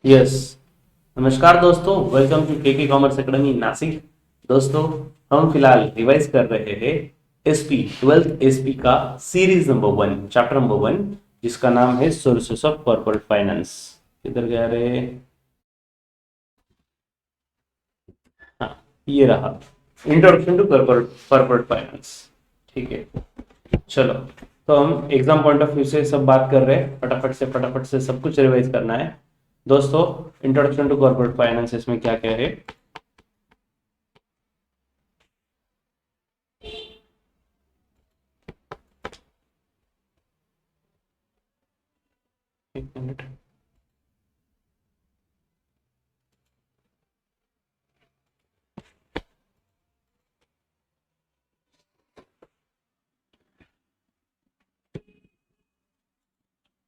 Yes. नमस्कार दोस्तों, welcome to के कॉमर्स एकेडमी नासिक। दोस्तों, हम फिलहाल रिवाइज कर रहे हैं एसपी ट्वेल्थ एसपी का सीरीज नंबर 1, चैप्टर नंबर 1, जिसका नाम है सोर्सेस ऑफ कॉर्पोरेट फाइनेंस। किधर गया रे? हाँ, ये रहा, introduction to corporate corporate finance. ठीक है, चलो। तो हम एग्जाम पॉइंट ऑफ व्यू से सब बात कर रहे हैं, फटाफट से सब कुछ रिवाइज करना है। दोस्तों, इंट्रोडक्शन टू कॉर्पोरेट फाइनेंस इसमें क्या क्या है? एक minute.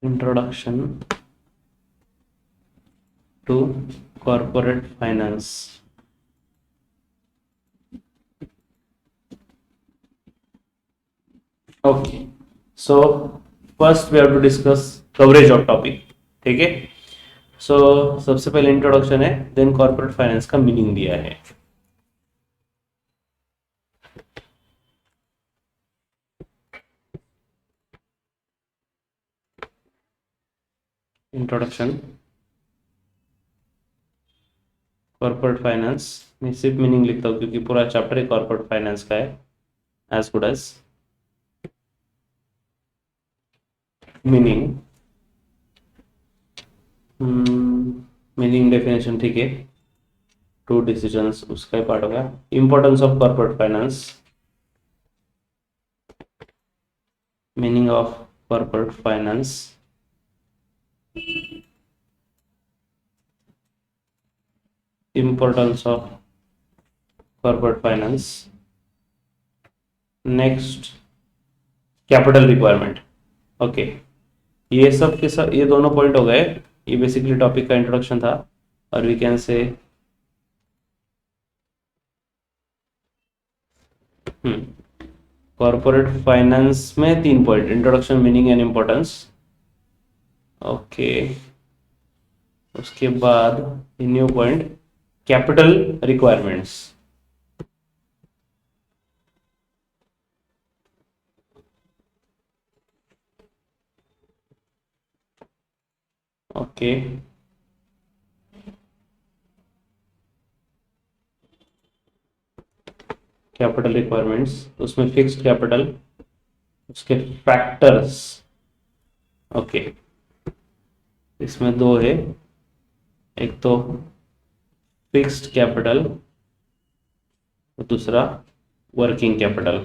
Introduction to corporate finance. Okay, so first we have to discuss coverage of topic. ठीक है, सो सबसे पहले इंट्रोडक्शन है, देन कॉर्पोरेट फाइनेंस का मीनिंग दिया है। इंट्रोडक्शन कॉर्पोरेट फाइनेंस, मैं सिर्फ मीनिंग लिखता हूँ क्योंकि पूरा चैप्टर ही कॉर्पोरेट फाइनेंस का है। As good as meaning, meaning definition, ठीक है। टू डिसीजंस उसका ही पार्ट होगा। Importance of corporate finance, meaning of corporate finance, importance of corporate finance, next capital requirement. Okay, ये सब के सब, ये दोनों पॉइंट हो गए। ये बेसिकली टॉपिक का इंट्रोडक्शन था। और we can say corporate finance में 3 point: introduction, meaning and importance. Okay, उसके बाद new point, capital requirements. Okay, capital requirements, उसमें फिक्स्ड कैपिटल, उसके फैक्टर्स। ओके, इसमें दो है, एक तो फिक्स्ड कैपिटल और दूसरा वर्किंग कैपिटल।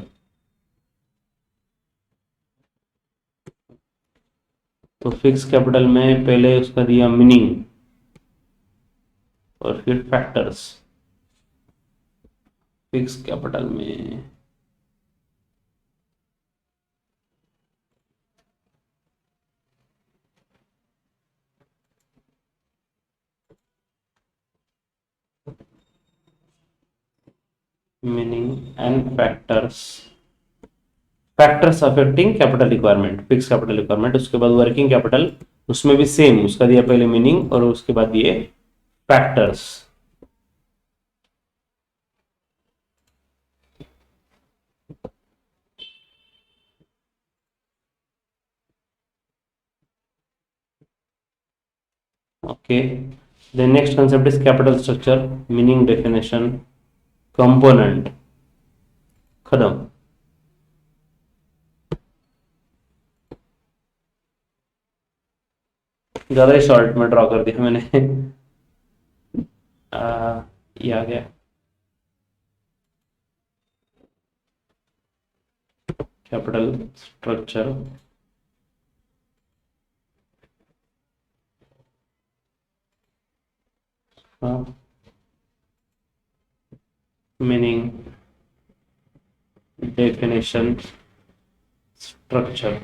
तो फिक्स कैपिटल में पहले उसका दिया मीनिंग और फिर फैक्टर्स। फिक्स कैपिटल में meaning and factors, factors affecting capital requirement, fix capital requirement. उसके बाद वर्किंग कैपिटल, उसमें भी सेम, उसका दिया पहले मीनिंग और उसके बाद दिए factors. Okay, then next concept is capital structure, meaning, definition, component. खत्म। ज्यादा ही शॉर्ट में ड्रॉ कर दिया मैंने। ये आ गया capital structure, meaning, definition, structure.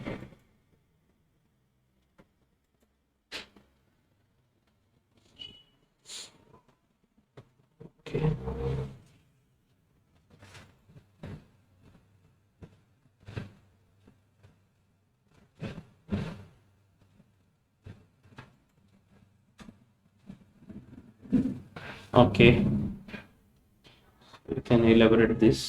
Okay, okay, you can elaborate this.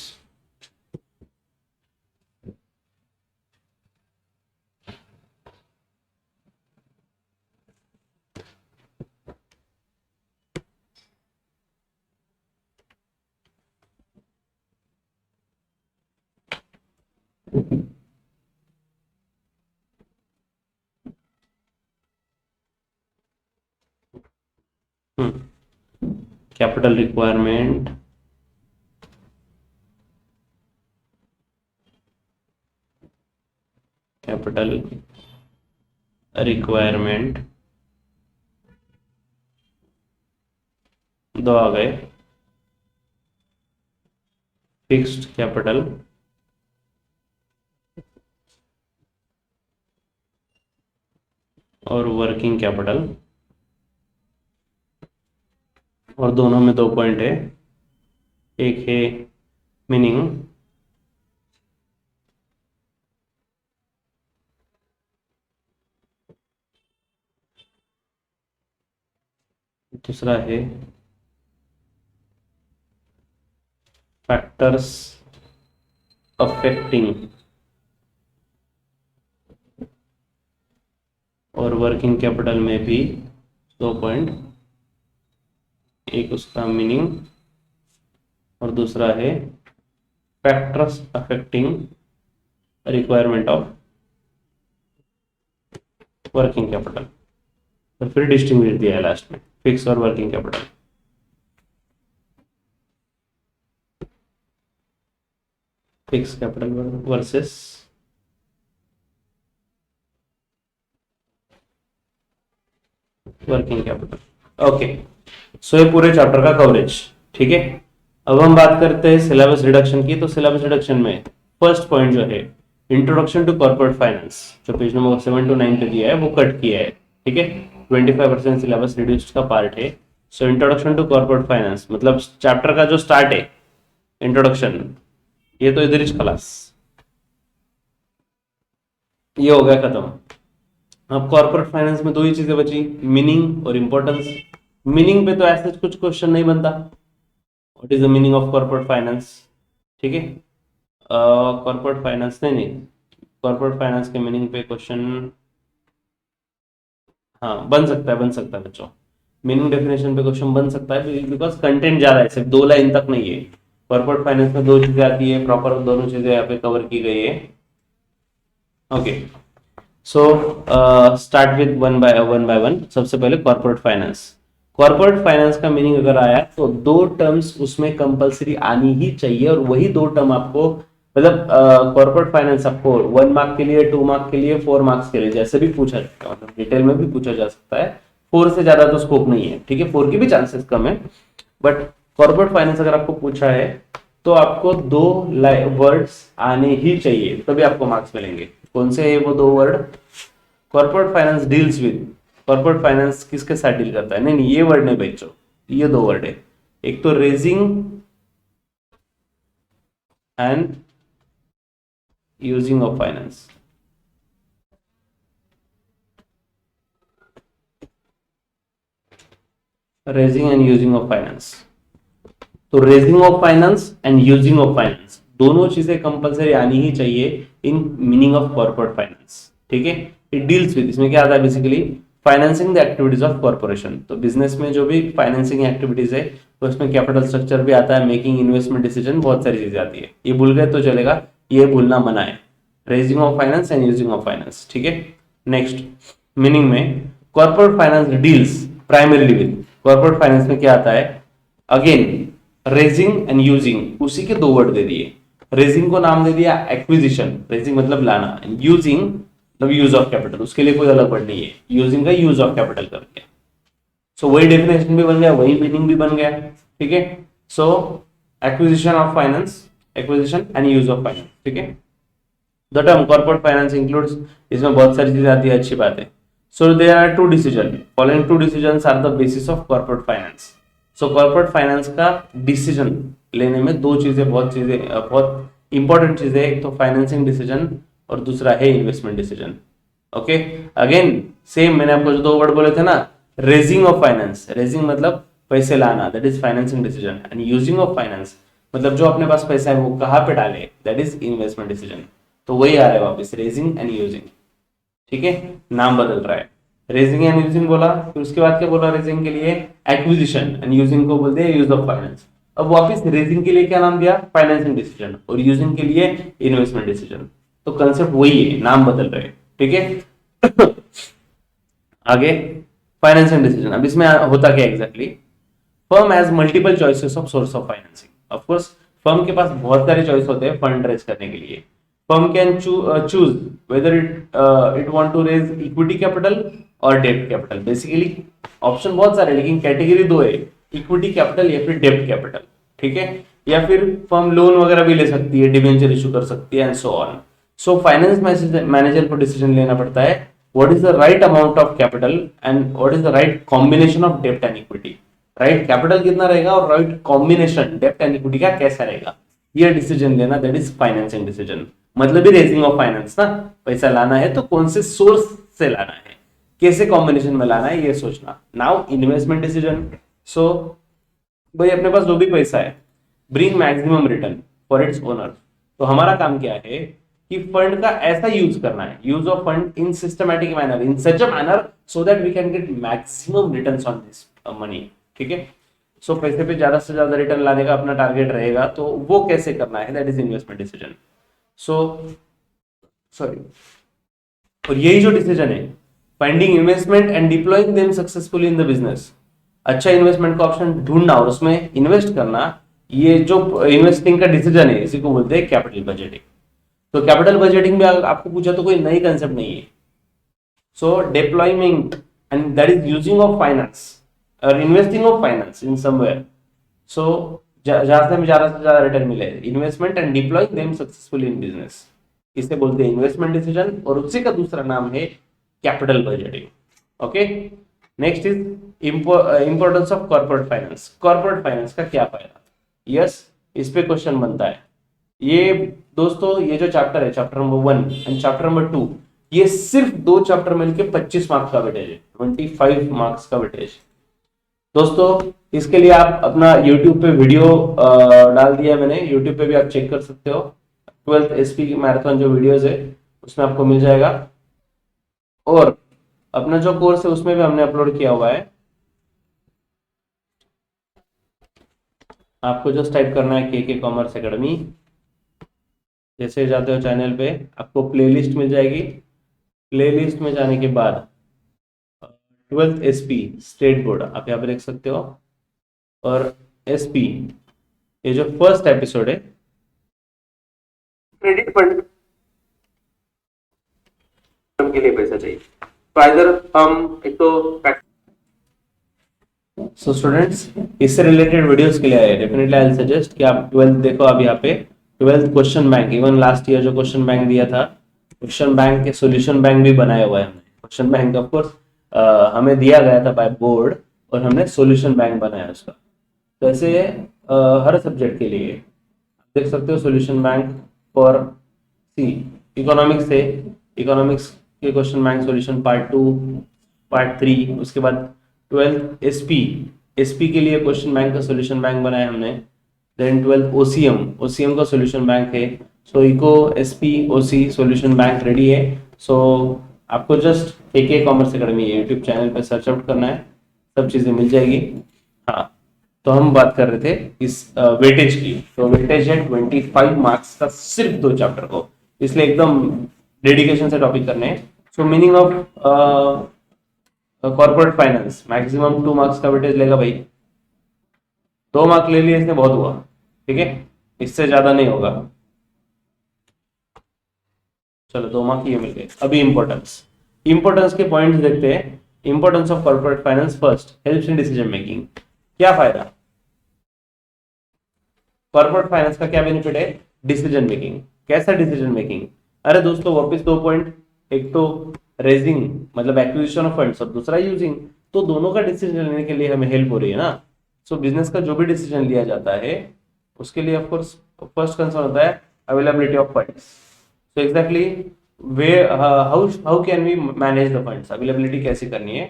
Capital requirement, capital requirement दो आ गए, फिक्स्ड कैपिटल और वर्किंग कैपिटल, और दोनों में 2 पॉइंट है। एक है मीनिंग, दूसरा है फैक्टर्स अफेक्टिंग, और वर्किंग कैपिटल में भी 2 पॉइंट, एक उसका मीनिंग और दूसरा है factors affecting requirement of working capital, और फिर डिस्टिंग्विश दिया है लास्ट में, फिक्स और working capital. Fix capital versus working capital. Okay, so ये पूरे चैप्टर का कवरेज, ठीक है। अब हम बात करते हैं सिलेबस रिडक्शन की। तो सिलेबस रिडक्शन में फर्स्ट पॉइंट जो है इंट्रोडक्शन टू कॉर्पोरेट फाइनेंस, जो पेज नंबर 7 to 9 पे दिया है वो कट किया है, ठीक है। 25% सिलेबस रिड्यूस्ड का पार्ट है। So introduction to corporate finance मतलब चैप्टर का जो स्टार्ट है इंट्रोडक्शन, ये तो इधर ही खलास, ये हो गया खत्म। अब कॉर्पोरेट फाइनेंस में 2 ही चीजें बची, मीनिंग और इंपॉर्टेंस। मीनिंग पे तो ऐसे कुछ क्वेश्चन नहीं बनता, what is the meaning of corporate finance, ठीक है। कॉर्पोरेट फाइनेंस नहीं, कॉर्पोरेट फाइनेंस के मीनिंग पे क्वेश्चन हाँ बन सकता है बच्चों। मीनिंग डेफिनेशन पे क्वेश्चन बन सकता है, बिकॉज कंटेंट ज्यादा है, सिर्फ 2 लाइन तक नहीं है। कॉर्पोरेट फाइनेंस में 2 चीजें आती है, प्रॉपर दोनों चीजें यहाँ पे कवर की गई है। Okay, so start with one by one. सबसे पहले कॉर्पोरेट फाइनेंस। कॉर्पोरेट फाइनेंस का मीनिंग अगर आया तो 2 टर्म्स उसमें कंपलसरी आनी ही चाहिए, और वही 2 टर्म आपको मतलब कॉर्पोरेट फाइनेंस आपको 1 मार्क के लिए, 2 मार्क के लिए, 4 मार्क्स के लिए जैसे भी पूछा जाएगा, मतलब डिटेल में भी पूछा जा सकता है। 4 से ज्यादा तो स्कोप नहीं है, ठीक है, 4 की भी चांसेस कम है, बट कॉर्पोरेट फाइनेंस अगर आपको पूछा है तो आपको 2 वर्ड्स आने ही चाहिए, तभी आपको मार्क्स मिलेंगे। कौन से है वो 2 word? Corporate finance deals with, corporate finance किसके साथ डील करता है? नहीं ये वर्ड नहीं बच्चों, ये 2 वर्ड है, एक तो raising and using of finance. Raising and using of finance, तो raising of finance and using of finance दोनों चीजें कंपलसरी आनी ही चाहिए in meaning of corporate finance, ठीक है। इट डील्स विद, इसमें क्या आता है basically, financing the activities of corporation. तो बिजनेस में जो भी फाइनेंसिंग एक्टिविटीज है तो उसमें कैपिटल स्ट्रक्चर भी आता है, मेकिंग इन्वेस्टमेंट डिसीजन, बहुत सारी चीजें आती है। ये भूल गए तो चलेगा, ये भूलना मना है। Raising of finance and using of finance, ठीक है। नेक्स्ट मीनिंग में corporate finance deals primarily with, corporate finance में क्या आता है, अगेन रेजिंग एंड यूजिंग, उसी के 2 वर्ड दे दिए। रेजिंग को नाम दे दिया एक्विजिशन, रेजिंग मतलब लाना, यूजिंग मतलब यूज ऑफ कैपिटल, उसके लिए कोई अलग वर्ड नहीं है, यूजिंग का यूज ऑफ कैपिटल करके। सो वही डेफिनेशन भी बन गया, वही मीनिंग भी बन गया, ठीक है। So acquisition of finance, acquisition and use of finance, ठीक है। The term corporate finance includes, इसमें बहुत सारी चीजें आती है, अच्छी बात है। So there are 2 decision, following 2 decisions are the basis of corporate finance. So corporate finance का डिसीजन लेने में 2 चीजें बहुत इंपॉर्टेंट चीजें, एक तो फाइनेंसिंग डिसीजन और दूसरा है investment decision. Okay, again same मैंने आपको जो 2 वर्ड बोले थे ना, रेजिंग ऑफ फाइनेंस, रेजिंग मतलब पैसे लाना, that is financing decision. And using of finance मतलब जो अपने पास पैसा है वो कहाँ पे डाले, दैट इज इन्वेस्टमेंट डिसीजन। तो वही आ रहा है वापस, रेजिंग एंड यूजिंग। ठीक है, नाम बदल रहा है, रेजिंग एंड यूजिंग बोला, फिर उसके बाद क्या बोला, रेजिंग के लिए एक्विजिशन एंड यूजिंग को बोलते हैं यूज ऑफ फाइनेंस। अब वापस रेजिंग के लिए क्या नाम दिया, फाइनेंसिंग डिसीजन, और यूजिंग के लिए इन्वेस्टमेंट डिसीजन। तो कंसेप्ट वही है, नाम बदल रहे हैं। ठीक है आगे फाइनेंसिंग डिसीजन। अब इसमें होता क्या exactly, firm has multiple choices of source of financing. Of course firm के पास बहुत सारे चॉइस होते हैं फंड रेज करने के लिए। Firm can choose whether it want to raise equity capital और डेब्ट कैपिटल। बेसिकली ऑप्शन बहुत सारे, लेकिन कैटेगरी दो है, इक्विटी कैपिटल या फिर डेब्ट कैपिटल। ठीक है, या फिर फर्म लोन वगैरह भी ले सकती है, डिबेंचर इशू कर सकती है and so on. So finance manager को डिसीजन लेना पड़ता है, what is the right amount of capital and what is the right combination of डेब्ट एंड इक्विटी। राइट कैपिटल कितना रहेगा और राइट कॉम्बिनेशन डेब्ट एंड इक्विटी का कैसा रहेगा, ये डिसीजन लेना, दैट इज फाइनेंसिंग डिसीजन। मतलब ही रेजिंग ऑफ फाइनेंस ना, पैसा लाना है तो कौन से सोर्स से लाना है, कैसे कॉम्बिनेशन में लाना है, ये सोचना। नाउ इन्वेस्टमेंट डिसीजन, सो भाई अपने पास जो भी पैसा है, bring maximum return for its owner. तो हमारा काम क्या है कि फंड का ऐसा यूज करना है, use of fund in systematic manner, in such a manner so that we can get maximum returns on this money. ठीक है, सो पैसे पे ज्यादा से ज्यादा रिटर्न लाने का अपना टारगेट रहेगा, तो वो कैसे करना है, that is investment decision. So sorry, और यही जो डिसीजन है, finding investment and deploying them successfully in the business. अच्छा इन्वेस्टमेंट का ऑप्शन ढूंढना और उसमें इन्वेस्ट करना, ये जो इन्वेस्टिंग का डिसीजन है इसी को बोलते हैं कैपिटल बजटिंग। तो कैपिटल बजटिंग में आपको पूछा तो कोई नई कंसेप्ट नहीं है। So deployment and that is using of finance और investing of finance in somewhere. सो जहां से हमें ज्यादा से ज्यादा रिटर्न मिले, investment and deploying them successfully in business, इसे बोलते हैं इन्वेस्टमेंट डिसीजन, और उसी का दूसरा नाम है capital budgeting. Okay, next is importance of corporate finance. Corporate finance का क्या फायदा, यस इस पे क्वेश्चन बनता है। ये दोस्तों ये जो चैप्टर है, chapter number 1 and chapter number 2, ये सिर्फ दो चैप्टर मिलके 25 मार्क्स का वेटेज है, 25 मार्क्स का वेटेज। दोस्तों इसके लिए आप अपना YouTube पे वीडियो डाल दिया मैंने, YouTube पे भी आप चेक कर सकते हो। 12th SP की मैराथन जो वीडियोस है उसमें आपको मिल जाएगा, और अपना जो कोर्स है उसमें भी हमने अपलोड किया हुआ है। आपको जस्ट टाइप करना है के कॉमर्स एकेडमी। जैसे जाते हो चैनल पे आपको प्लेलिस्ट मिल जाएगी, प्लेलिस्ट में जाने के बाद 12th SP स्टेट बोर्ड आप यहाँ पे देख सकते हो, और SP ये जो फर्स्ट एपिसोड है क्रेडिट फंड के लिए पैसा चाहिए, तो इधर हम एक तो सो स्टूडेंट्स इससे रिलेटेड वीडियोस के लिए आए, डेफिनेटली आई विल सजेस्ट कि आप 12th देखो। अब यहाँ पे 12th question bank, even last year जो क्वेश्चन बैंक दिया था, क्वेश्चन बैंक के सॉल्यूशन बैंक भी बनाया हुआ है हमने। क्वेश्चन बैंक ऑफ कोर्स हमें दिया गया था बाय बोर्ड, और हमने सॉल्यूशन बैंक बनाया उसका। तो ऐसे हर सब्जेक्ट के लिए देख सकते हो solution bank for see economics से, इकोनॉमिक्स के question bank solution part 2 part 3, उसके बाद 12th एसपी के लिए क्वेश्चन बैंक का सॉल्यूशन बैंक बनाया हमने। देन 12th ओसीएम का सॉल्यूशन बैंक है। So eco SP OC solution bank ready है। सो आपको just K commerce academy YouTube channel पे सर्च आउट करना है, सब चीजें मिल जाएगी। हाँ, तो हम बात कर रहे थे इस वेटेज की। तो वेटेज है 25 मार्क्स का सिर्फ दो चैप्टर को, इसलिए एकदम डेडिकेशन से टॉपिक करने हैं। सो meaning of corporate finance, maximum 2 marks का वेटेज लेगा भाई। 2 मार्क ले लिए इसने, बहुत हुआ। ठीक है, इससे ज्यादा नहीं होगा। चलो 2 मार्क ये मिल गए। अभी इंपॉर्टेंस के पॉइंट्स देखते हैं। Importance of corporate finance, first helps in decision making. क्या फायदा, कॉर्पोरेट फाइनेंस का क्या बेनिफिट है, डिसीजन मेकिंग। कैसा डिसीजन मेकिंग, अरे दोस्तों वापस 2 पॉइंट, एक तो रेजिंग मतलब एक्विजिशन ऑफ फंड्स और दूसरा यूजिंग, तो दोनों का डिसीजन लेने के लिए हमें हेल्प हो रही है ना। सो बिजनेस का जो भी डिसीजन लिया जाता है उसके लिए ऑफ कोर्स फर्स्ट कंसर्न होता है availability of funds. So exactly way how can we manage the funds, availability कैसे करनी है।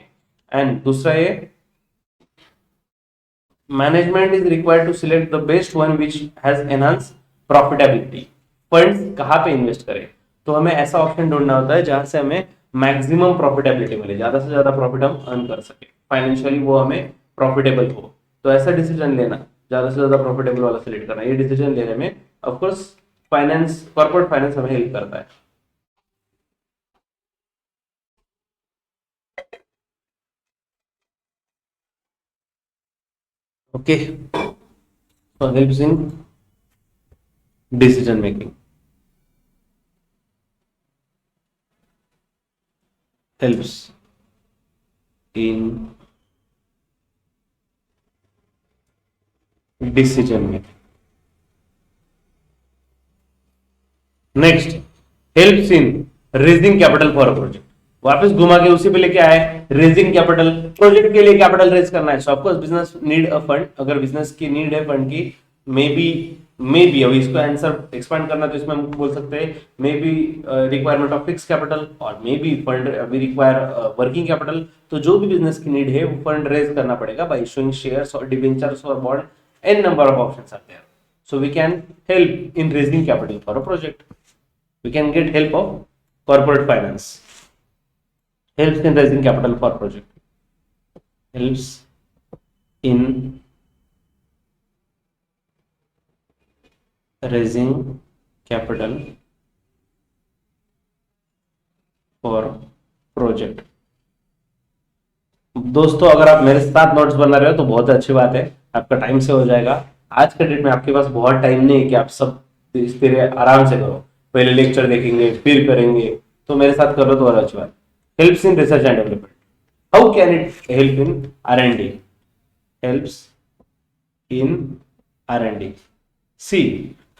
एंड दूसरा ये management is required to select the best one which has enhance profitability. Funds कहाँ पे invest करें, तो हमें ऐसा ऑप्शन ढूंढना होता है जहां से हमें मैक्सिमम प्रॉफिटेबिलिटी मिले, ज्यादा से ज्यादा प्रॉफिट हम अर्न कर सके, फाइनेंशियली वो हमें प्रॉफिटेबल हो। तो ऐसा डिसीजन लेना, ज्यादा से ज्यादा प्रॉफिटेबल वाला सिलेक्ट करना, ये डिसीजन लेने में ऑफकोर्स फाइनेंस, कॉर्पोरेट फाइनेंस हमें हेल्प करता है। Okay, so helps in decision making, helps in decision making. Next, helps in raising capital for a project. वापस घुमा के उसी पे लेके आए, रेजिंग कैपिटल, प्रोजेक्ट के लिए कैपिटल रेज करना है। So of course business need a fund, अगर बिजनेस की नीड है फंड की, मे बी अभी इसको आंसर एक्सपांड करना तो इसमें हम बोल सकते हैं maybe requirement of fix capital और maybe fund we require working capital. तो जो भी बिजनेस की नीड है वो फंड रेज करना पड़ेगा बाय इशूइंग शेयर्स और डिबेंचर्स और bond, an number of options are there. So we can help in raising capital for a project. We can get help of corporate finance. Helps in raising capital for project. Helps in raising capital for project. दोस्तों अगर आप मेरे साथ notes बना रहे हो तो बहुत अच्छी बात है, आपका टाइम से हो जाएगा। आज के डेट में आपके पास बहुत टाइम नहीं है कि आप सब इस तरह आराम से करो, पहले लेक्चर देखेंगे फिर करेंगे, तो मेरे साथ करो तो और अच्छी बात। Helps in research and development, how can it help in R&D? Helps in R&D, see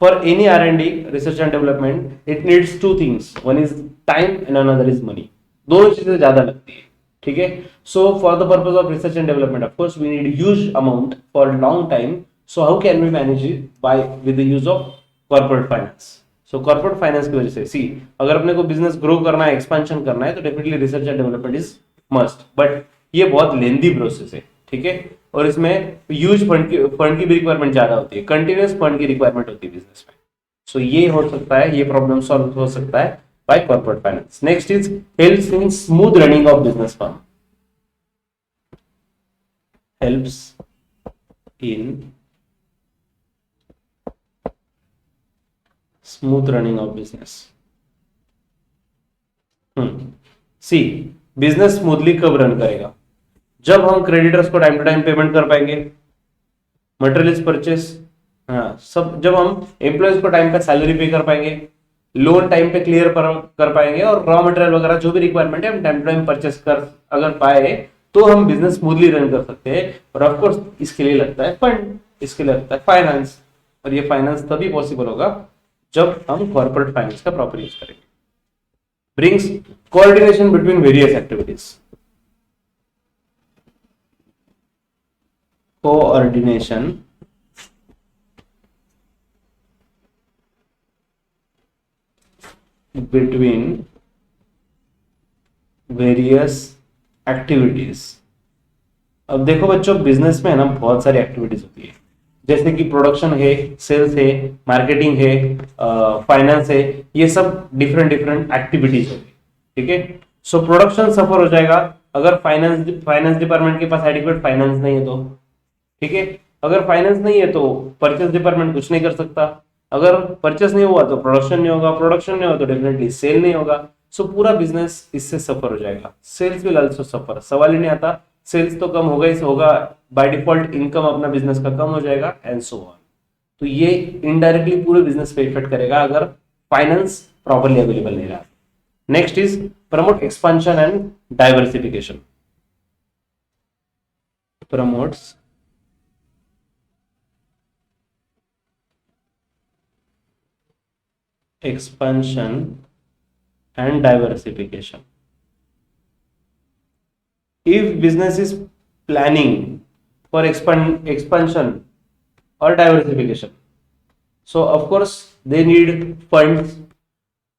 for any R&D research and development it needs two things, one is time and another is money. दोनों चीजें ज्यादा लगती है, ठीक है। So for the purpose of research and development of course we need huge amount for long time. So how can we manage it? By with the use of corporate finance. So corporate finance की वजह से सी, अगर अपने को business grow करना है, expansion करना है, तो definitely research and development is must, but ये बहुत लेंदी प्रोसेस है, ठीक है। और इसमें ह्यूज फंड की भी रिक्वायरमेंट ज्यादा होती है, कंटिन्यूस फंड की रिक्वायरमेंट होती है बिजनेस में। सो ये हो सकता है, ये प्रॉब्लम सॉल्व हो सकता है by corporate finance. Next is helps in smooth running of business firm. Helps in smooth running of business. See, business smoothly कब रन करेगा? जब हम क्रेडिटर्स को टाइम टू टाइम पेमेंट कर पाएंगे, मटेरियल परचेस, हाँ सब, जब हम एम्प्लॉयज को टाइम पे सैलरी पे कर पाएंगे, लोन टाइम पे क्लियर कर पाएंगे, और रॉ मटेरियल वगैरह जो भी रिक्वायरमेंट है हम टाइम टू टाइम परचेस कर अगर पाए, तो हम बिजनेस स्मूथली रन कर सकते हैं। और ऑफकोर्स इसके लिए लगता है फंड, इसके लिए लगता है फाइनेंस, और ये फाइनेंस तभी पॉसिबल होगा जब हम कॉर्पोरेट फाइनेंस का प्रॉपर यूज करेंगे। Brings coordination between various activities, coordination between various activities. अब देखो बच्चों, बिजनेस में है ना बहुत सारी एक्टिविटीज होती है, जैसे कि प्रोडक्शन है, सेल्स है, मार्केटिंग है, फाइनेंस है, ये सब डिफरेंट डिफरेंट एक्टिविटीज होती है, ठीक है। सो प्रोडक्शन सफर हो जाएगा अगर फाइनेंस डिपार्टमेंट के पास एडिक्वेट फाइनेंस नहीं है तो, ठीक है। अगर फाइनेंस नहीं है तो परचेस डिपार्टमेंट कुछ नहीं कर सकता, अगर परचेस नहीं हुआ तो प्रोडक्शन नहीं होगा, प्रोडक्शन नहीं होगा तो डेफिनेटली सेल नहीं होगा। सो पूरा बिजनेस इससे सफर हो जाएगा, सेल्स विल आल्सो सफर। सवाल ही नहीं आता, सेल्स तो कम होगा ही होगा, बाय डिफॉल्ट इनकम अपना बिजनेस का कम हो जाएगा एंड सो ऑन। तो ये इनडायरेक्टली पूरे बिजनेस पे इफेक्ट करेगा अगर फाइनेंस प्रॉपरली अवेलेबल नहीं रहा। Next is promote expansion and diversification, promotes expansion and diversification. If business is planning for expansion or diversification, so of course they need funds।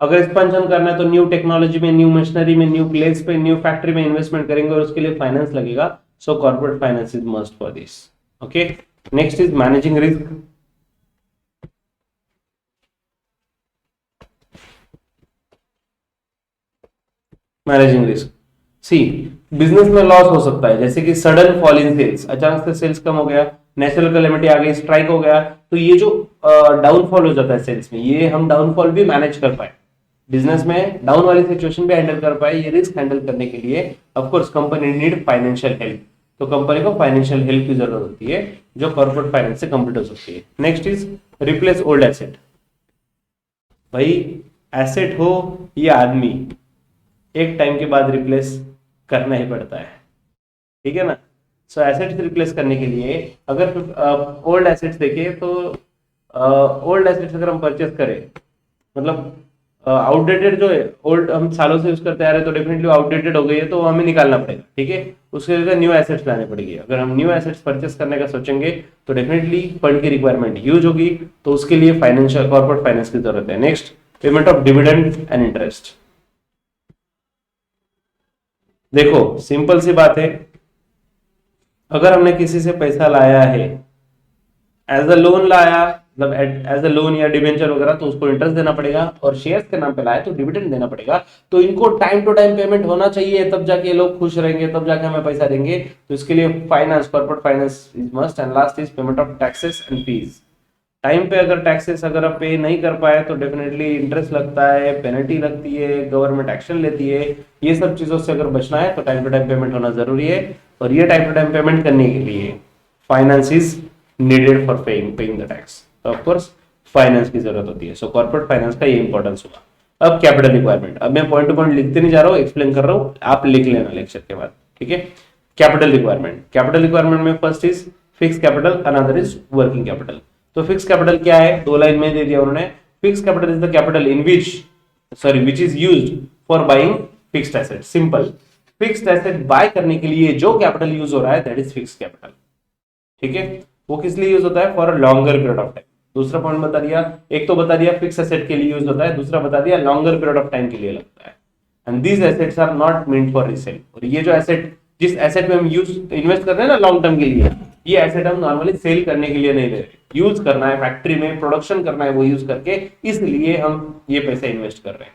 अगर expansion करना है तो न्यू टेक्नोलॉजी में, new machinery में, new place पे, new factory में investment करेंगे और उसके लिए फाइनेंस लगेगा। So corporate finance is must for this. Okay, next is managing risk. Managing risk, see, business में लॉस हो सकता है, जैसे कि सडन फॉल इन सेल्स, अचानक से सेल्स कम हो गया, नेचुरल कैलेमिटी आ गई, स्ट्राइक हो गया, तो ये जो डाउनफॉल हो जाता है सेल्स में, ये हम डाउनफॉल भी मैनेज कर पाए, बिजनेस में डाउन वाली सिचुएशन भी हैंडल कर पाए, ये रिस्क हैंडल करने के लिए of course company need financial help. तो कंपनी को फाइनेंशियल हेल्प की जरूरत होती है, जो कॉर्पोरेट फाइनेंस से कंप्लीट हो सकती है. Next is replace old asset. भाई एसेट हो या आदमी, एक टाइम के बाद रिप्लेस करना ही पड़ता है, ठीक है ना. सो एसेट्स रिप्लेस करने के लिए अगर ओल्ड एसेट्स देखिए तो ओल्ड एसेट्स अगर हम परचेस करें, मतलब आउटडेटेड जो है, ओल्ड हम सालों से यूज करते आ रहे हैं तो डेफिनेटली आउटडेटेड हो गई है, तो हमें निकालना पड़ेगा, ठीक है. उसके लिए न्यू एसेट्स लाने पड़ेगी. अगर हम न्यू एसेट्स परचेस करने का सोचेंगे तो डेफिनेटली फंड की रिक्वायरमेंट ह्यूज होगी, तो उसके लिए फाइनेंशियल कॉर्पोरेट फाइनेंस की जरूरत है. Next, payment of dividend and interest. देखो सिंपल सी बात है, अगर हमने किसी से पैसा लाया है, एज अ लोन लाया, मतलब एज अ लोन या डिवेंचर वगैरह, तो उसको इंटरेस्ट देना पड़ेगा, और शेयर्स के नाम पे लाया तो डिविडेंड देना पड़ेगा. तो इनको टाइम टू टाइम पेमेंट होना चाहिए, तब जाके लोग खुश रहेंगे, तब जाके हमें पैसा देंगे. तो इसके लिए finance, corporate finance is must. And last is payment of taxes and fees. Time पे अगर टैक्सेस अगर आप पे नहीं कर पाए तो डेफिनेटली इंटरेस्ट लगता है, पेनल्टी लगती है, गवर्नमेंट एक्शन लेती है. ये सब चीजों से अगर बचना है तो टाइम टू टाइम पेमेंट होना जरूरी है. और ये टाइम टू टाइम पेमेंट करने के लिए finance is needed for paying the tax. तो ऑफकोर्स फाइनेंस की जरूरत होती है. सो कॉर्पोरेट फाइनेंस का ये इंपॉर्टेंस हुआ. अब कैपिटल रिक्वायरमेंट, अब मैं पॉइंट टू पॉइंट लिखते नहीं जा रहा हूँ, एक्सप्लेन कर रहा हूँ, आप लिख लेना लेक्चर के बाद, ठीक है. कैपिटल रिक्वायरमेंट, कैपिटल रिक्वायरमेंट में first is fix capital, another is working capital. तो फिक्स कैपिटल क्या है, दो लाइन में दे दिया उन्होंने. Fix capital is the capital in which, sorry, which is used for buying fixed asset. Simple, fixed asset buy करने के लिए जो कैपिटल यूज हो रहा है दैट इज फिक्स्ड कैपिटल, ठीक है. वो किस लिए यूज होता है, for a longer period of time. दूसरा पॉइंट बता दिया, एक तो बता दिया फिक्स एसेट के लिए यूज होता है, दूसरा बता दिया लॉन्गर पीरियड ऑफ टाइम के लिए लगता है. And these assets are not meant for resale. और ये जो एसेट, जिस एसेट में हम यूज इन्वेस्ट कर रहे हैं ना लॉन्ग टर्म के लिए, ये एसेट हम नॉर्मली सेल करने के लिए नहीं ले रहे, यूज करना है, फैक्ट्री में प्रोडक्शन करना है वो यूज करके, इसलिए हम ये पैसे इन्वेस्ट कर रहे हैं.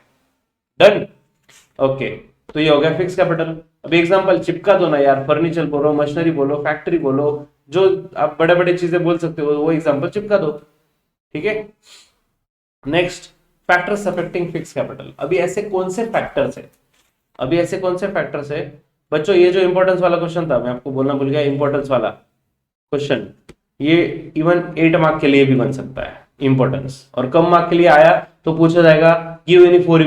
Done, okay. तो ये हो गया फिक्स कैपिटल. अब एग्जांपल चिपका दो ना यार, फर्नीचर बोलो, मशीनरी बोलो, फैक्ट्री बोलो, जो आप बड़े बड़े चीजें बोल सकते हो वो एग्जांपल चिपका दो, ठीक है. Next, factors affecting fix capital. अभी ऐसे कौन से फैक्टर्स है, अभी ऐसे कौन से फैक्टर्स है बच्चों, ये जो इंपॉर्टेंस वाला क्वेश्चन था, मैं आपको बोलना भूल गया, इंपॉर्टेंस वाला क्वेश्चन, ये इवन 8 मार्क के लिए भी बन सकता है इंपॉर्टेंस. और कम मार्क के लिए आया तो पूछा जाएगा give any four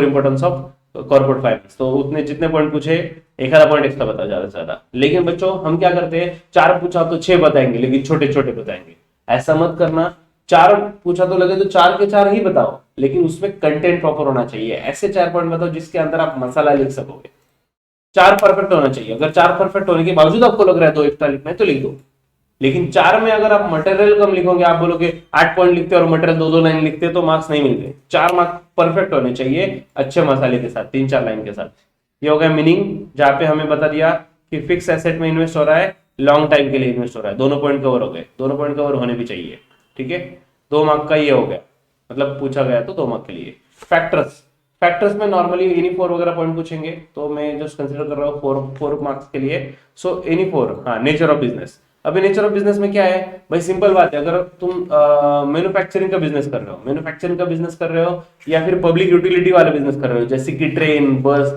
importance of corporate finance. तो उतने जितने पॉइंट पूछे, एक आधा पॉइंट एक्स्ट्रा बता ज्यादा से ज्यादा. लेकिन बच्चों हम क्या करते हैं, 4 पूछा तो 6 बताएंगे, लेकिन छोटे छोटे बताएंगे. ऐसा मत करना, 4 पूछा तो लगे तो 4 के 4 ही बताओ, लेकिन उसमें कंटेंट प्रॉपर होना चाहिए. ऐसे 4 पॉइंट बताओ जिसके अंदर आप मसाला लिख सकोगे. 4 परफेक्ट होना चाहिए. अगर 4 परफेक्ट होने के बावजूद आपको लग रहा है 2 एक्स्ट्रा लिखना है तो लिख दो. लेकिन 4 में अगर आप मटेरियल कम लिखोगे, आप बोलोगे 8 पॉइंट लिखते और मटेरियल 2-2 लाइन लिखते तो मार्क्स नहीं मिलते. 4 मार्क्स परफेक्ट होने चाहिए, अच्छे मसाले के साथ, 3-4 लाइन के साथ. ये हो गया मीनिंग, जहां पे हमें बता दिया कि फिक्स एसेट में इन्वेस्ट हो रहा है, लॉन्ग टाइम के लिए इन्वेस्ट हो रहा है. दोनों पॉइंट कवर हो गए, दोनों पॉइंट कवर होने भी चाहिए, ठीक है. 2 मार्क का ये हो गया, मतलब पूछा गया तो 2 मार्क के लिए. फैक्टर्स, फैक्टर्स में नॉर्मली एनी 4 वगैरह पॉइंट पूछेंगे, तो मैं जस्ट कंसीडर कर रहा हूँ 4 मार्क्स के लिए. So any 4. हाँ, नेचर ऑफ बिजनेस. अभी नेचर ऑफ बिजनेस में क्या है भाई, सिंपल बात है. अगर तुम मैन्युफैक्चरिंग का बिजनेस कर रहे हो, या फिर पब्लिक यूटिलिटी वाला बिजनेस कर रहे हो, जैसे कि ट्रेन, बस,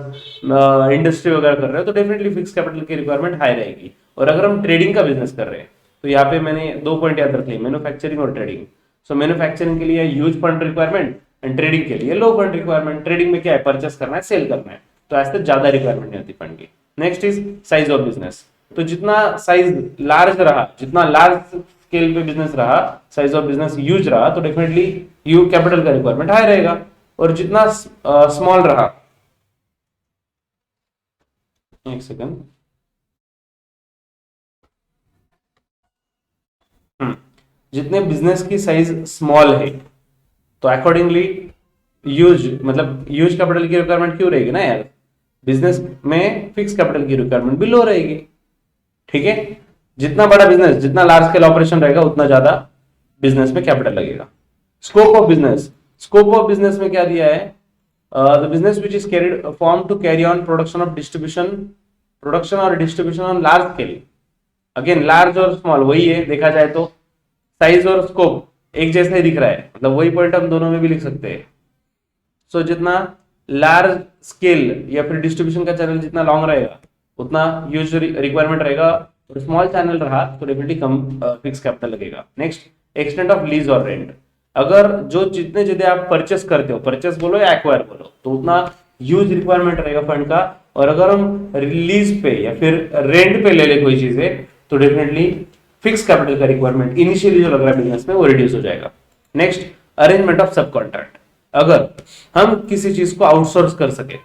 इंडस्ट्री वगैरह कर रहे हो, तो डेफिनेटली फिक्स कैपिटल की रिक्वायरमेंट हाई रहेगी. और अगर हम ट्रेडिंग का बिजनेस कर रहे हैं तो यहाँ पे मैंने 2 पॉइंट याद रखे, मैन्युफैक्चरिंग और ट्रेडिंग. सो मैन्युफैक्चरिंग के लिए huge fund requirement and trading के लिए लो फंड रिक्वायरमेंट. ट्रेडिंग में क्या है, परचेस करना है, सेल करना है, तो ऐसे ज्यादा रिक्वायरमेंट नहीं होती फंड की. Next is size of business. तो जितना साइज लार्ज रहा, जितना लार्ज स्केल पे बिजनेस रहा, साइज ऑफ बिजनेस ह्यूज रहा, तो डेफिनेटली यू कैपिटल का रिक्वायरमेंट हाई रहेगा. और जितना स्मॉल रहा, एक सेकंड, जितने बिजनेस की साइज स्मॉल है तो अकॉर्डिंगली यूज, मतलब यूज कैपिटल की रिक्वायरमेंट क्यों रहेगी ना यार, बिजनेस में फिक्स कैपिटल की रिक्वायरमेंट भी लो रहेगी, ठीक है. जितना बड़ा बिजनेस, जितना लार्ज स्केल ऑपरेशन रहेगा, उतना ज्यादा बिजनेस में कैपिटल लगेगा। Scope of business, scope of business में क्या दिया है, the business which is carried form to carry on production of distribution, production और distribution on large scale. Again large और स्मॉल वही है, देखा जाए तो साइज और स्कोप एक जैसा ही दिख रहा है, मतलब वही पॉइंट हम दोनों में भी लिख सकते हैं। सो जितना लार्ज स्केल या फिर डिस्ट्रीब्यूशन का चैनल जितना लॉन्ग रहेगा, उतना यूज रिक्वायरमेंट रहेगा, और स्मॉल चैनल रहा तो डेफिनेटली कम फिक्स कैपिटल लगेगा। नेक्स्ट, एक्सटेंट ऑफ लीज और रेंट। अगर जो जितने ज्यादा आप परचेस करते हो, परचेस बोलो या एक्वायर बोलो, तो उतना यूज रिक्वायरमेंट रहेगा फंड का। और अगर हम रिलीज पे या फिर रेंट पे ले ले कोई चीजें, तो डेफिनेटली फिक्स कैपिटल का रिक्वायरमेंट इनिशियली जो लग रहा है बिजनेस में वो रिड्यूस हो जाएगा। नेक्स्ट, अरेंजमेंट ऑफ सब कॉन्ट्रैक्ट। अगर हम किसी चीज को आउटसोर्स कर सके,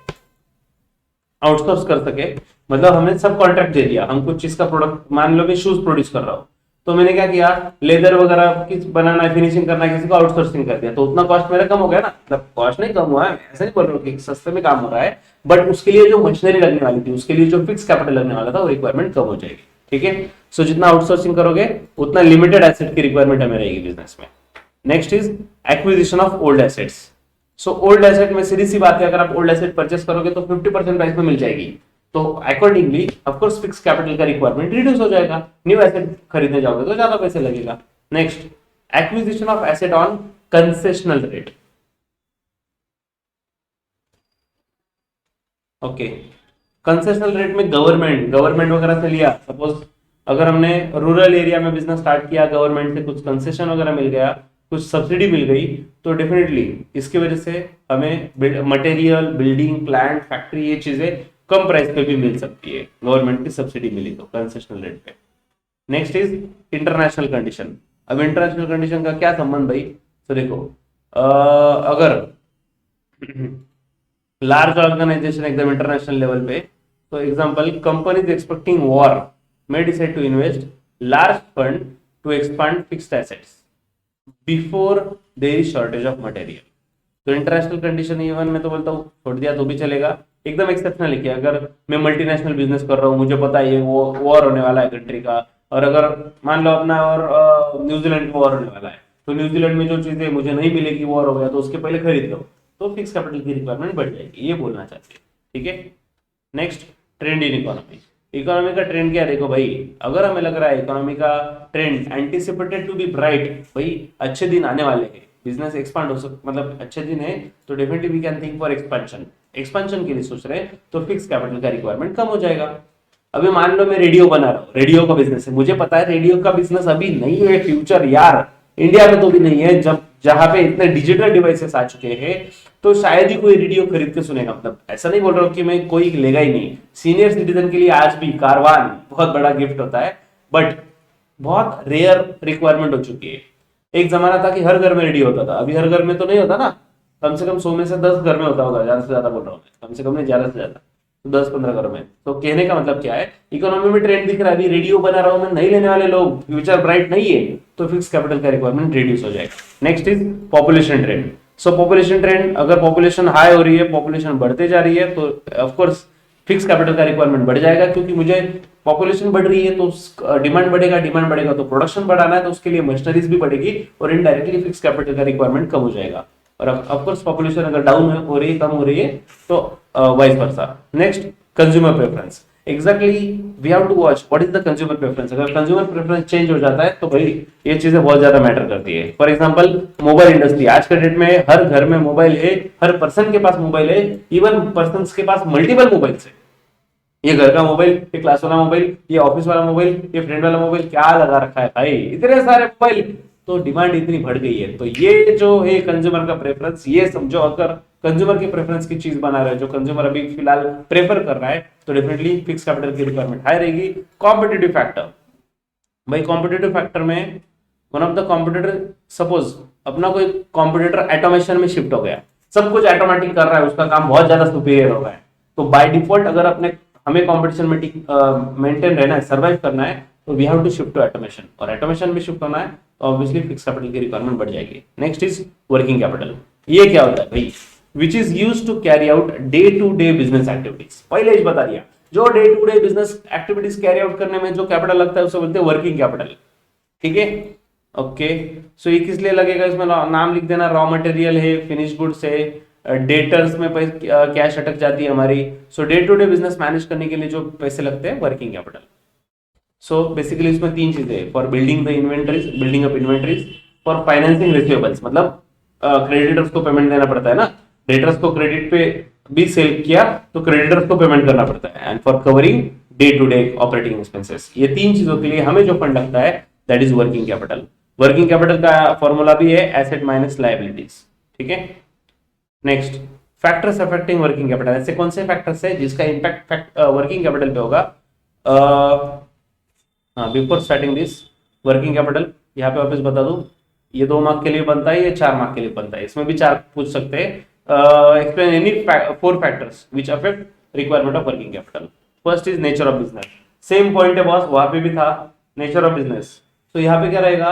आउटसोर्स कर सके मतलब हमने सब कॉन्ट्रैक्ट दे दिया, हम कुछ चीज का प्रोडक्ट, मान लो मैं शूज प्रोड्यूस कर रहा हूँ, तो मैंने क्या किया, लेदर वगैरह की बनाना है, फिनिशिंग करना है, किसी को आउटसोर्सिंग कर दिया, तो उतना कॉस्ट मेरा कम हो गया ना। मतलब कॉस्ट नहीं कम हुआ है, ऐसा नहीं बोल रहा हूँ कि सस्ते में काम हो रहा है, बट उसके लिए जो मशीनरी लगने वाली थी, उसके लिए जो फिक्स कैपिटल लगने वाला था, वो रिक्वायरमेंट कम हो जाएगी। ठीक है, सो जितना आउटसोर्सिंग करोगे उतना लिमिटेड एसेट की रिक्वायरमेंट हमें रहेगी बिजनेस में। Next is acquisition of old assets. So old asset में सीधी सी बात है, अगर आप ओल्ड एसेट परचेस करोगे तो 50% प्राइस में मिल जाएगी, तो accordingly of course fix capital का रिक्वायरमेंट रिड्यूस हो जाएगा। न्यू एसेट खरीदने जाओगे तो ज्यादा पैसे लगेगा। Next, acquisition of asset on concessional rate. Okay, concessional rate में गवर्नमेंट वगैरह से लिया, सपोज अगर हमने रूरल एरिया में बिजनेस स्टार्ट किया, गवर्नमेंट से कुछ कंसेशन वगैरह मिल गया, कुछ सब्सिडी मिल गई, तो डेफिनेटली इसकी वजह से हमें मटेरियल, बिल्डिंग, प्लांट, फैक्ट्री, ये चीजें कम प्राइस पे भी मिल सकती है, गवर्नमेंट की सब्सिडी मिली तो कंसेशनल रेट पे। Next is international condition. अब इंटरनेशनल कंडीशन का क्या संबंध भाई, तो देखो अगर लार्ज ऑर्गेनाइजेशन एकदम इंटरनेशनल लेवल पे, तो example companies expecting war may decide to invest large fund to expand fixed assets before there is shortage of material। तो इंटरनेशनल कंडीशन इवन में तो बोलता हूँ छोड़ दिया तो भी चलेगा, एकदम एक्सेप्शनल है कि अगर मैं मल्टीनेशनल बिजनेस कर रहा हूँ, मुझे पता है ये वॉर होने वाला है कंट्री का, और अगर मान लो अपना और न्यूजीलैंड का वॉर होने वाला है, तो न्यूजीलैंड में जो चीजें मुझे नहीं मिलेगी, वॉर हो गया, तो उसके पहले खरीद लो, तो फिक्स कैपिटल की रिक्वायरमेंट बढ़ जाएगी, ये बोलना चाहते हैं। ठीक है, next, trend in economy. Economy का ट्रेंड क्या है, देखो भाई, अगर हमें लग रहा है इकोनॉमी का trend anticipated to be bright, भाई अच्छे दिन आने वाले हैं, बिजनेस एक्सपांड हो सकता, मतलब अच्छे दिन है, तो definitely we can think for expansion. Expansion के लिए सोच रहे हैं तो फिक्स कैपिटल का रिक्वायरमेंट कम हो जाएगा। अभी मान लो मैं रेडियो बना रहा हूँ, रेडियो का बिजनेस है, मुझे पता है रेडियो का बिजनेस अभी नहीं है, फ्यूचर यार इंडिया में तो भी नहीं है, जब जहां पे इतने डिजिटल डिवाइसेस आ चुके हैं, तो शायद ही कोई रेडियो खरीद के सुनेगा। मतलब ऐसा नहीं बोल रहा हूँ कि मैं कोई लेगा ही नहीं, सीनियर सिटीजन के लिए आज भी कारवान बहुत बड़ा गिफ्ट होता है, बट बहुत रेयर रिक्वायरमेंट हो चुकी है। एक जमाना था कि हर घर में रेडियो होता था, अभी हर घर में तो नहीं होता ना, कम से कम 100 में से 10 घर में होता होगा, ज्यादा से ज्यादा बोल रहा हूँ, कम से कम नहीं, ज्यादा से ज्यादा 10-15 घर में। तो कहने का मतलब क्या है, इकोनॉमी में ट्रेंड दिख रहा है, अभी रेडियो बना रहा हूं मैं, नहीं लेने वाले लोग, फ्यूचर ब्राइट नहीं है, तो फिक्स कैपिटल का रिक्वायरमेंट रिड्यूस हो जाएगा। Next is population trend. So population trend, अगर पॉपुलेशन हाई हो रही है, पॉपुलेशन बढ़ते जा रही है, तो ऑफकोर्स फिक्स कैपिटल का रिक्वायरमेंट बढ़ जाएगा, क्योंकि मुझे पॉपुलेशन बढ़ रही है तो डिमांड बढ़ेगा, डिमांड बढ़ेगा तो प्रोडक्शन बढ़ाना है, तो उसके लिए मशीनरीज भी बढ़ेगी, और इनडायरेक्टली फिक्स कैपिटल का रिक्वायरमेंट कम हो जाएगा। और ऑफकोर्स पॉपुलेशन अगर डाउन हो रही है, कम हो रही है, तो vice versa. Next, consumer preference. Exactly we have to watch what is the consumer preference. अगर कंज्यूमर प्रेफरेंस चेंज हो जाता है तो भाई ये चीजें बहुत ज्यादा मैटर करती है। फॉर एग्जांपल मोबाइल इंडस्ट्री, आज के डेट में हर घर में मोबाइल है, हर पर्सन के पास मोबाइल है, इवन पर्सन के पास मल्टीपल मोबाइल है। ये घर का मोबाइल, ये क्लास वाला मोबाइल, ये ऑफिस वाला मोबाइल, ये फ्रेंड वाला मोबाइल, क्या लगा रखा है भाई, इतने सारे मोबाइल, तो डिमांड इतनी बढ़ गई है। तो ये जो है कंज्यूमर का प्रेफरेंस, ये समझो, अगर कंज्यूमर की प्रेफरेंस की चीज बना रहे हो, जो कंज्यूमर अभी फिलहाल प्रेफर कर रहा है, तो डेफिनेटली फिक्स कैपिटल की रिक्वायरमेंट हाई रहेगी। कॉम्पिटिटिव फैक्टर, भाई कॉम्पिटिटिव फैक्टर में one of the competitor, suppose अपना कोई कॉम्पिटिटर ऑटोमेशन में शिफ्ट हो गया, सब कुछ ऑटोमेटिक कर रहा है, उसका काम बहुत ज्यादा सुपीरियर हो रहा है, तो बाय डिफॉल्ट अगर अपने हमें कंपटीशन में मेंटेन रहना है, सर्वाइव करना है, तो we have to shift to automation, और ऑटोमेशन में शिफ्ट होना है तो ऑब्वियसली फिक्स कैपिटल की रिक्वायरमेंट बढ़ जाएगी। Next is working capital. ये क्या होता है भाई, which is used to carry out day to day business activities. पहले ही बता दिया, जो day to day business activities carry out करने में जो कैपिटल लगता है उसे बोलते हैं वर्किंग कैपिटल। ठीक है, ओके। सो ये किस लिए लगेगा, इसमें नाम लिख देना, रॉ मटेरियल है, फिनिश गुड्स है, डेटर्स में कैश अटक जाती है हमारी। So day to day business manage करने के लिए जो पैसे लगते हैं वर्किंग कैपिटल। सो बेसिकली इसमें तीन चीजें, for building the inventories, building up inventories, for financing receivables, मतलब क्रेडिटर्स को पेमेंट देना पड़ता है ना, डेटर्स को क्रेडिट पे भी सेल किया तो क्रेडिटर्स को पेमेंट करना पड़ता है, and for covering day to day operating expenses. ये तीन चीजों के लिए हमें जो फंड लगता है that is working capital. Working capital का फॉर्मूला भी है एसेट माइनस लायबिलिटीज। ठीक है, next, factors affecting working capital. ऐसे कौन से फैक्टर्स है जिसका इंपैक्ट वर्किंग कैपिटल पे होगा? Before starting this working capital, यहाँ पे वापस बता दूं, ये 2 मार्क के लिए बनता है, ये 4 मार्क के लिए बनता है, इसमें भी 4 पूछ सकते हैं। Explain any 4 factors which affect requirement of working capital. First is nature of business, same point है बॉस, वहां पे भी था नेचर ऑफ बिजनेस। तो यहाँ पे क्या रहेगा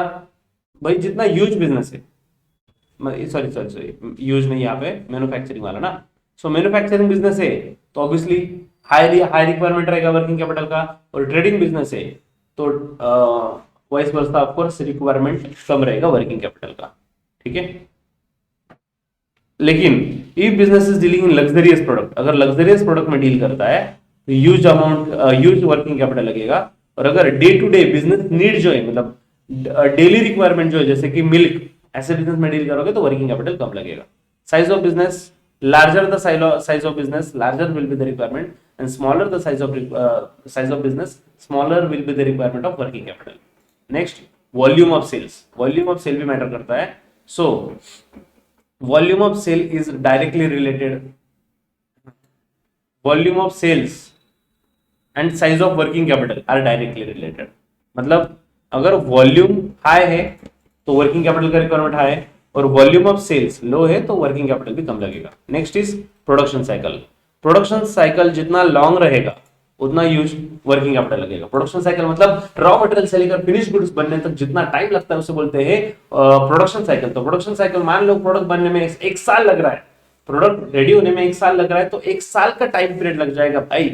भाई, जितना ह्यूज बिजनेस है, सॉरी यूज नहीं, यहाँ पे मैन्युफैक्चरिंग वाला ना। सो मैन्युफैक्चरिंग बिजनेस है तो ऑब्वियसली हाई रिक्वायरमेंट रहेगा वर्किंग कैपिटल का, और ट्रेडिंग बिजनेस है तो vice versa of course requirement कम रहेगा वर्किंग कैपिटल का। ठीक है, लेकिन if business is dealing in luxurious product, अगर लग्जरियस प्रोडक्ट में डील करता है तो ह्यूज वर्किंग कैपिटल लगेगा। और अगर day to day business need जो है, मतलब डेली रिक्वायरमेंट जो है, जैसे कि मिल्क, ऐसे बिजनेस में डील करोगे तो वर्किंग कैपिटल कम लगेगा। Size of business, larger the size of business, larger will be the requirement, and smaller the size of business, smaller will be the requirement of working capital. Next, volume of sales, volume of sale भी matter करता है। So volume of sale is directly related, volume of sales and size of working capital are directly related। मतलब अगर volume high है तो working capital का requirement high है, और वॉल्यूम ऑफ सेल्स लो है तो वर्किंग कैपिटल भी कम लगेगा। Next is production cycle, production cycle जितना लॉन्ग रहेगा उतना यूज वर्किंग कैपिटल लगेगा। प्रोडक्शन साइकिल मतलब रॉ मटेरियल से लेकर फिनिश गुड्स बनने तक जितना टाइम लगता है उसे बोलते हैं प्रोडक्शन साइकिल। तो प्रोडक्शन साइकिल, मान लो प्रोडक्ट बनने में 1 साल लग रहा है, प्रोडक्ट रेडी होने में 1 साल लग रहा है, तो 1 साल का टाइम पीरियड लग जाएगा भाई।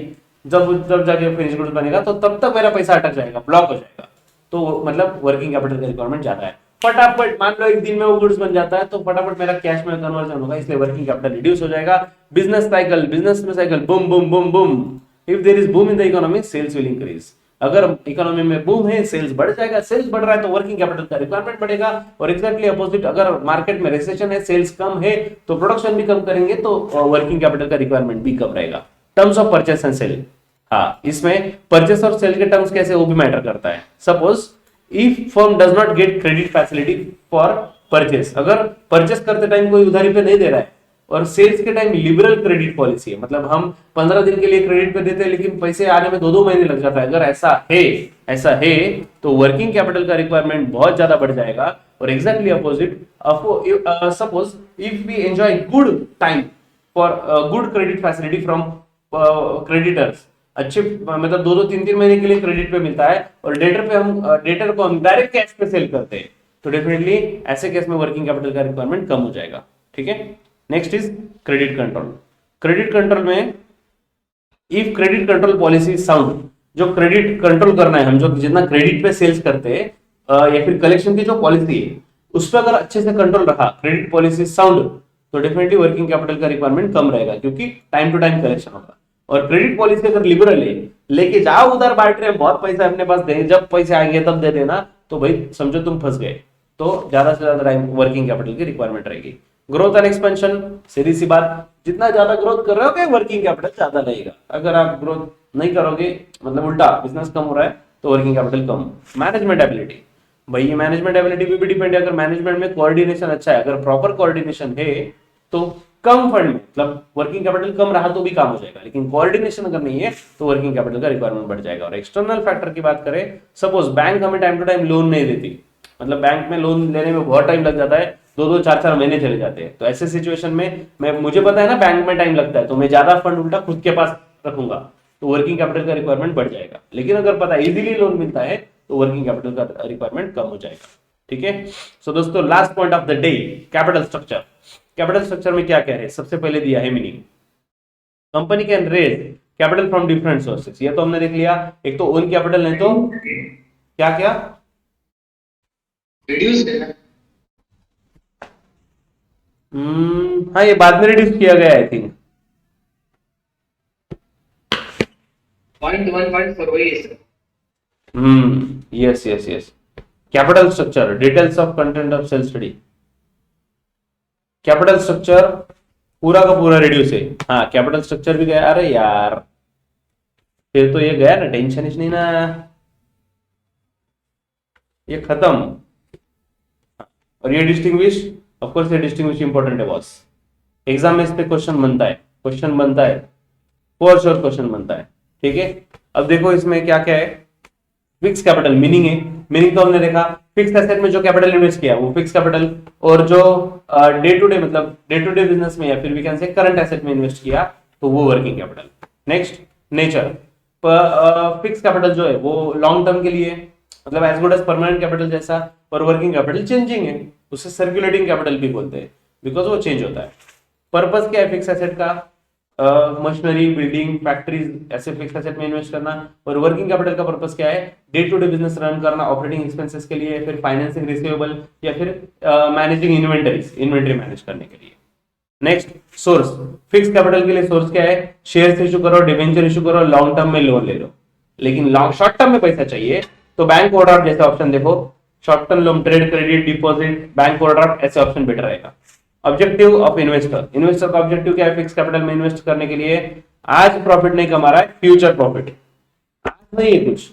जब जाके फिनिश गुड्स बनेगा तो तब तक मेरा पैसा अटक जाएगा, ब्लॉक हो जाएगा। तो मतलब वर्किंग कैपिटल का रिक्वायरमेंट ज्यादा है। फटाफट मान लो 1 दिन में वो गुड्स बन जाता है तो फटाफट मेरा कैश में कन्वर्जन होगा, इसलिए वर्किंग कैपिटल रिड्यूस हो जाएगा। बिजनेस में cycle boom boom boom boom, if there is boom in the economy sales will increase. अगर इकोनॉमी में बूम है सेल्स बढ़ जाएगा, सेल्स बढ़ रहा है तो वर्किंग कैपिटल का रिक्वायरमेंट बढ़ेगा। और एग्जैक्टली अपोजिट, अगर मार्केट में रिसेशन है, सेल्स कम है तो प्रोडक्शन भी कम करेंगे तो वर्किंग कैपिटल का रिक्वायरमेंट भी कम रहेगा। Terms of purchase and sale, हाँ इसमें परचेस और सेल के टर्म्स कैसे वो भी मैटर करता है। Suppose if firm does not gate credit facility for purchase, अगर परचेस करते टाइम कोई उधारी पे नहीं दे रहा है और सेल्स के टाइम लिबरल क्रेडिट पॉलिसी है, मतलब हम 15 दिन के लिए क्रेडिट पे देते हैं लेकिन पैसे आने में 2-2 महीने लग जाता है, अगर ऐसा है तो वर्किंग कैपिटल का रिक्वायरमेंट बहुत ज्यादा बढ़ जाएगा। और exactly opposite, suppose if we enjoy good time for good credit facility from creditors, अच्छे मतलब 2-3 महीने के लिए क्रेडिट पे मिलता है और डेटर को हम डायरेक्ट कैश पे सेल करते हैं, तो डेफिनेटली ऐसे केस में वर्किंग कैपिटल का रिक्वायरमेंट कम हो जाएगा। ठीक है, next is credit control. Credit control में if credit control policy sound, जो क्रेडिट कंट्रोल करना है, हम जो जितना क्रेडिट पे सेल्स करते हैं या फिर कलेक्शन की जो पॉलिसी है उस पर अगर अच्छे से कंट्रोल रहा, क्रेडिट पॉलिसी साउंड, तो डेफिनेटली वर्किंग कैपिटल का रिक्वायरमेंट कम रहेगा क्योंकि टाइम टू टाइम कलेक्शन होगा। और क्रेडिट पॉलिसी अगर लिबरल है, लेके जाओ उधर बांट रहे हैं, बहुत पैसा अपने पास दे, जब पैसे आएंगे तब दे देना, तो भाई समझो तुम फंस गए, तो ज्यादा से ज्यादा वर्किंग कैपिटल की रिक्वायरमेंट रहेगी। ग्रोथ एंड एक्सपेंशन, सीधी सी बात, जितना ज्यादा ग्रोथ कर रहे हो वर्किंग कैपिटल ज्यादा रहेगा। अगर आप ग्रोथ नहीं करोगे, मतलब उल्टा बिजनेस कम हो रहा है तो वर्किंग कैपिटल कम। मैनेजमेंट एबिलिटी, भाई ये मैनेजमेंट एबिलिटी पे भी डिपेंड है। अगर मैनेजमेंट में कोऑर्डिनेशन अच्छा है, अगर प्रॉपर कोऑर्डिनेशन है तो कम फंड में, मतलब वर्किंग कैपिटल कम रहा तो भी काम हो जाएगा, लेकिन कोऑर्डिनेशन अगर नहीं है तो वर्किंग कैपिटल का रिक्वायरमेंट बढ़ जाएगा। और एक्सटर्नल फैक्टर की बात करें, सपोज बैंक हमें टाइम टू टाइम लोन नहीं देती, मतलब बैंक में लोन लेने में बहुत टाइम लग जाता है, 2-2, 4-4 महीने चले जाते हैं, तो ऐसे सिचुएशन में मुझे पता है ना बैंक में टाइम लगता है, तो मैं ज्यादा फंड उल्टा खुद के पास रखूंगा तो वर्किंग कैपिटल का रिक्वायरमेंट बढ़ जाएगा। लेकिन अगर पता है इजीली लोन मिलता है तो वर्किंग कैपिटल का रिक्वायरमेंट कम हो जाएगा। ठीक है, सो दोस्तों last point of the day, capital structure. Capital structure में क्या कह रहे हैं, सबसे पहले दिया है meaning, company can raise capital from different sources, ये तो हमने देख लिया। एक तो ओन कैपिटल, नहीं तो क्या क्या रिड्यूस है ना। हाँ ये बाद में रिड्यूस किया गया आई थिंक। 0.1.4 वही है sir. Yes yes yes. Capital structure, details of content of sell study, capital structure पूरा का पूरा रिड्यूस है। हाँ कैपिटल स्ट्रक्चर भी गया, अरे यार फिर तो ये गया ना, टेंशन ही नहीं ना, ये खत्म। और ये डिस्टिंग्विश, ऑफ कोर्स ये डिस्टिंग्विश इंपॉर्टेंट है बॉस, एग्जाम में इस पे क्वेश्चन बनता है, क्वेश्चन बनता है, फॉर श्योर क्वेश्चन बनता है। ठीक है, अब देखो इसमें क्या क्या है। फिक्स कैपिटल मीनिंग है, मीनिंग तो हमने देखा फिक्स एसेट में जो कैपिटल इन्वेस्ट किया वो फिक्स कैपिटल, और जो डे टू डे मतलब डे टू डे बिजनेस में या फिर we can say current asset में इन्वेस्ट किया तो वो working capital. Next nature, fix capital जो है वो लॉन्ग टर्म के लिए मतलब as good as permanent capital जैसा, और वर्किंग कैपिटल चेंजिंग है, उसे सर्कुलेटिंग कैपिटल भी बोलते हैं बिकॉज वो चेंज होता है। पर्पस क्या है फिक्स एसेट का, मशीनरी बिल्डिंग फैक्ट्रीज ऐसे फिक्स एसेट में इन्वेस्ट करना। और वर्किंग कैपिटल का पर्पस क्या है, day to day business run करना, ऑपरेटिंग एक्सपेंसेस के लिए, फिर फाइनेंसिंग रिसीवेबल, या फिर मैनेजिंग इन्वेंटरीज, इन्वेंटरी मैनेज करने के लिए। नेक्स्ट सोर्स, फिक्स कैपिटल के लिए सोर्स क्या है, शेयर्स इशू करो, डिवेंचर इशू करो, लॉन्ग टर्म में लोन ले लो। लेकिन लॉन्ग शॉर्ट टर्म में पैसा चाहिए तो बैंक ओवरड्राफ्ट जैसे ऑप्शन देखो, short term loan, trade credit, deposit, bank overdraft, ऐसे ऑप्शन बेटर रहेगा। ऑब्जेक्टिव ऑफ इन्वेस्टर, इन्वेस्टर का ऑब्जेक्टिव क्या है फिक्स कैपिटल में इन्वेस्ट करने के लिए, आज प्रॉफिट नहीं कमा रहा है, फ्यूचर प्रॉफिट, आज नहीं है कुछ,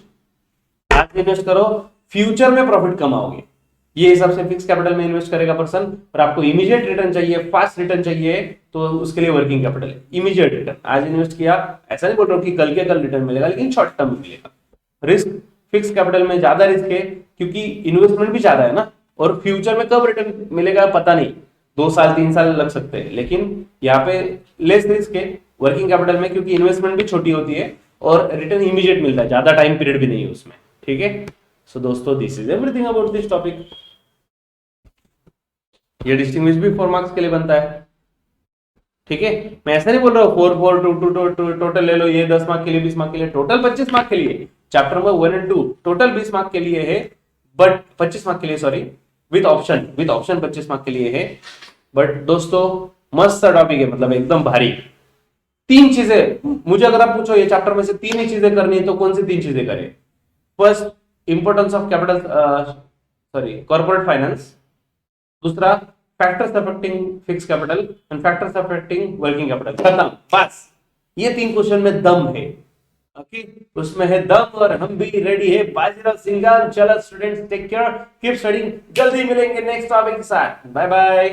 आज इन्वेस्ट करो फ्यूचर में प्रॉफिट कमाओगे, ये हिसाब से फिक्स कैपिटल में इन्वेस्ट करेगा पर्सन। और आपको इमीडिएट रिटर्न चाहिए, फास्ट रिटर्न चाहिए, तो उसके लिए वर्किंग कैपिटल है। इमीडिएट रिटर्न, आज इन्वेस्ट किया, ऐसा नहीं बोल रहा हूं कि कल के कल रिटर्न मिलेगा, लेकिन शॉर्ट टर्म में मिलेगा। रिस्क, फिक्स कैपिटल में ज्यादा रिस्क है क्योंकि इन्वेस्टमेंट भी ज्यादा है ना, और फ्यूचर में कब रिटर्न मिलेगा पता नहीं, 2 साल 3 साल लग सकते हैं, लेकिन यहाँ पे लेस रिस्क है वर्किंग कैपिटल में क्योंकि इन्वेस्टमेंट भी छोटी होती है और रिटर्न इमीडिएट मिलता है, ज्यादा टाइम पीरियड भी नहीं है उसमें। ठीक है, सो दोस्तों this is everything about this topic. ये डिस्टिंग्विश भी 4 मार्क्स के लिए बनता है। ठीक है, मैं ऐसा नहीं बोल रहा हूँ 4 4 2 2 टोटल ले लो, ये 10 मार्क के लिए, 20 मार्क के लिए, टोटल 25 मार्क के लिए, चैप्टर नंबर 1 और 2 टोटल 20 मार्क के लिए है, बट 25 मार्क के लिए सॉरी, विद ऑप्शन 25 मार्क के लिए है। बट दोस्तों मस्त सा टॉपिक है, मतलब एकदम भारी। 3 चीजें मुझे अगर आप पूछो ये चैप्टर में से 3 ही चीजें करनी है तो कौन सी 3 चीजें करें। First, importance of capital sorry corporate finance. दूसरा, factors affecting fix capital and factors affecting working capital. खत्म, बस ये 3 क्वेश्चन में दम है। ओके, उसमें है दम और हम भी रेडी है। बाजीराव सिंघम। चलो students, take care, keep studying, जल्दी मिलेंगे नेक्स्ट टॉपिक के साथ। Bye bye.